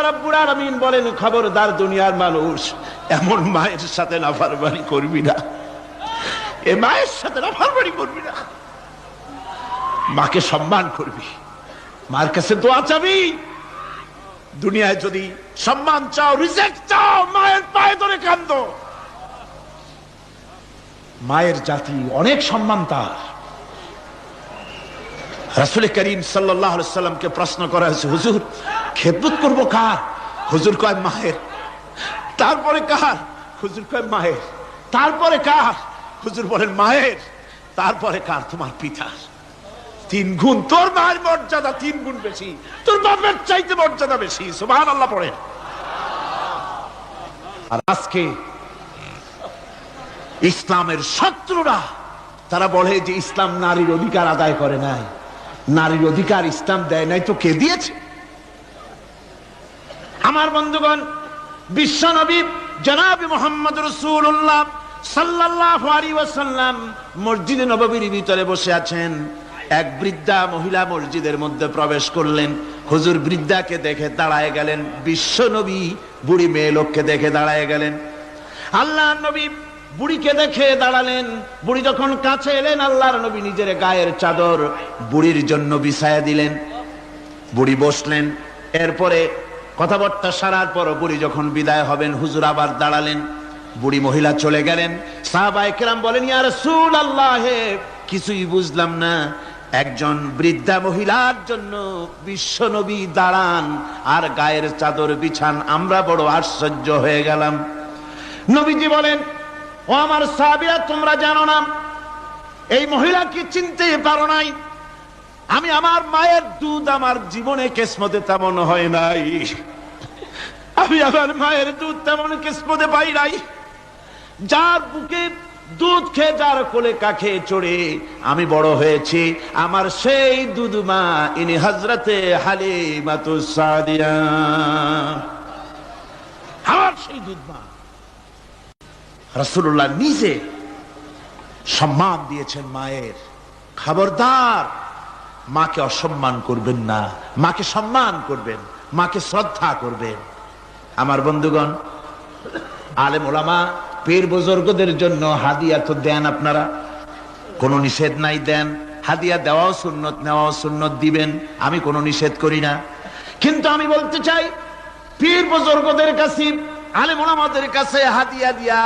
রাব্বুল আলামিন বলেন, খবরদার দুনিয়ার মানুষ, এমন মায়ের সাথে নাফরমানি করবি না, এ মায়ের সাথে নাফরমানি করবি না, মাকে সম্মান করবি, মার কাছে দোয়া চাবি। দুনিয়ায় যদি সম্মান চাও, রিজেক্ট চাও, মায়ের পায়ে ধরে কাঁদো। মায়ের জাতি অনেক সম্মান তার। রাসূল করিম সাল্লাল্লাহু আলাইহি সাল্লামকে প্রশ্ন করা হয়েছে, হুজুর খেদমত করব কার? হুজুর কয় মায়ের। তারপরে কার? হুজুর কয় মায়ের। তারপরে কার? হুজুর বলেন মায়ের। তারপরে কার? তোমার পিতার। 3 গুণ। তোর মায়ের মর্যাদা 3 গুণ বেশি, তোর বাপের চাইতে মর্যাদা বেশি। সুবহানাল্লাহ পড়েন। আর আজকে ইসলামের শত্রুরা তারা বলে যে ইসলাম নারীর অধিকার আদায় করে নাই। নারীর অধিকার ইসলাম দেয় নাই তো কে দিয়েছে? আমার বন্ধুগণ, বিশ্ব নবী জনাব মুহাম্মদ রাসূলুল্লাহ সাল্লাল্লাহু আলাইহি ওয়াসাল্লাম মসজিদে নববীর ভিতরে বসে আছেন। এক বৃদ্ধা মহিলা মসজিদের মধ্যে প্রবেশ করলেন। হুজুর বৃদ্ধাকে দেখে দাঁড়ায় গেলেন, বিশ্ব নবী বুড়ি মেয়ে লোককে দেখে দাঁড়ায় গেলেন। আল্লাহর নবী বুড়িকে দেখে দাঁড়ালেন। বুড়ি যখন কাছে এলেন, আল্লাহর নবী নিজের গায়ের চাদর বুড়ির জন্য বিছায়া দিলেন। বুড়ি বসলেন। এরপরে কথাবার্তা সারার পর বুড়ি যখন বিদায় হবেন, হুজুর আবার দাঁড়ালেন। বুড়ি মহিলা চলে গেলেন। সাহাবায়ে কেরাম বলেন, ইয়া রাসূলুল্লাহ, কিছুই বুঝলাম না, একজন বৃদ্ধা মহিলার জন্য বিশ্ব নবী দাঁড়ান আর গায়ের চাদর বিছান, আমরা বড় আশ্চর্য হয়ে গেলাম। নবীজি বলেন, ও আমার সাহাবীরা, তোমরা জানো না, এই মহিলা কি চিনতে পারো নাই? আমি আমার মায়ের দুধ আমার জীবনে কিসমতে তেমন হয় নাই। আমি আমার মায়ের দুধ তেমন কিসমতে পাই নাই। যার বুকে দুধ খেয়ে, যার কোলে কাখে চড়ে আমি বড় হয়েছি, আমার সেই দুধ মা, ইনি হযরতে হালিমাতুস সাদিয়া, আমার সেই দুধ মা। রাসূলুল্লাহ নিজে সম্মান দিয়েছেন মায়ের। খবরদার মাকে অসম্মান করবেন না, মাকে সম্মান করবেন, মাকে শ্রদ্ধা করবেন। আমার বন্ধুগণ, আলেম ওলামা পীর বুজুর্গদের জন্য হাদিয়া তো দেন, আপনারা কোনো নিষেধ নাই, দেন। হাদিয়া দেওয়াও সুন্নত, নেওয়াও সুন্নত, দিবেন, আমি কোনো নিষেধ করি না। কিন্তু আমি বলতে চাই, পীর বুজুর্গদের কাছে, আলেম ওলামাদের কাছে হাদিয়া দিয়া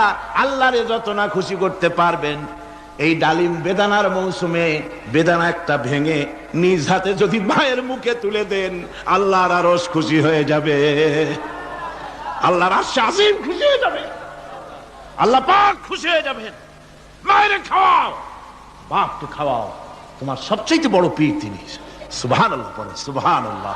আল্লাহরে যত না খুশি করতে পারবেন, এই ডালিম বেদানার মৌসুমে বেদানা একটা ভেঙে নিজ হাতে যদি মায়ের মুখে তুলে দেন, আল্লাহর আরশ খুশি হয়ে যাবে, আল্লাহর আরশ আজিম খুশি হয়ে যাবে, আল্লাহ পাক খুশি হয়ে যাবেন। মায়ের খাওয়াও, বাপকে খাওয়াও, তোমার সবচেয়ে বড় পীর তিনি। সুবহানাল্লাহ পড়ে, সুবহানাল্লাহ।